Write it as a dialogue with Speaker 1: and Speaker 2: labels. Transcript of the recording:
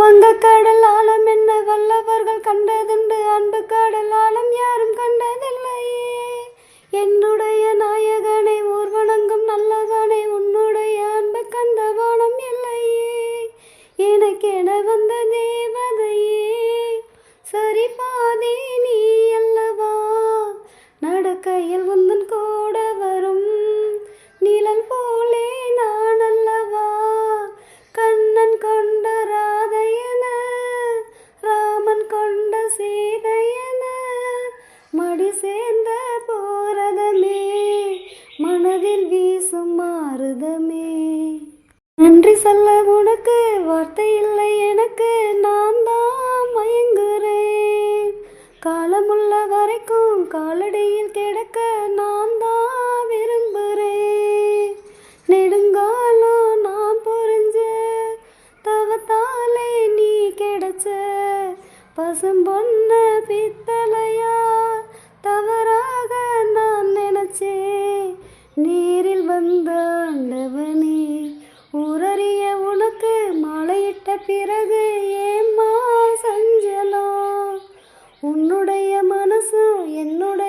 Speaker 1: வங்கக்கடல் ஆழம் என்ன வல்லவர்கள் கண்டதுண்டு, அன்பு கடல் ஆழம் யாரும் கண்டதில்லையே. என்னுடைய நாயகனை ஊர்வணங்கும் நல்லவனை, உன்னுடைய அன்பு கந்த வானம் இல்லையே. எனக்கென வந்த தேவதையே, சரி பாதி நீ அல்லவா. நடக்கையில் உந்தன் கூட வரும் நிழல் போலே நான் அல்லவா. கண்ணன் கொண்ட ராதையன, ராமன் கொண்ட சீதையன, மடி சேர்ந்த போரதமே, மனதில் வீசும் மாறுதமே. நன்றி சொல்ல உனக்கு வார்த்தை இல்லை எனக்கு, நான் தான் மயங்குறேன். காலமுள்ள வரைக்கும் காலடியில் கிடக்க நான் தான் விரும்புகிறேன். நெடுங்காலம் நான் புரிஞ்ச தவத்தாலே நீ கிடைச்ச பசும்பொன்ன பித்தளையா தவறாக நான் நினைச்சேன். நேரில் வந்த ஆண்டவனே, ஊரறிய உனக்கு மாலையிட்ட பிறகு ஏம்மா சஞ்சலம். உன்னுடைய மனசும் என்னுடைய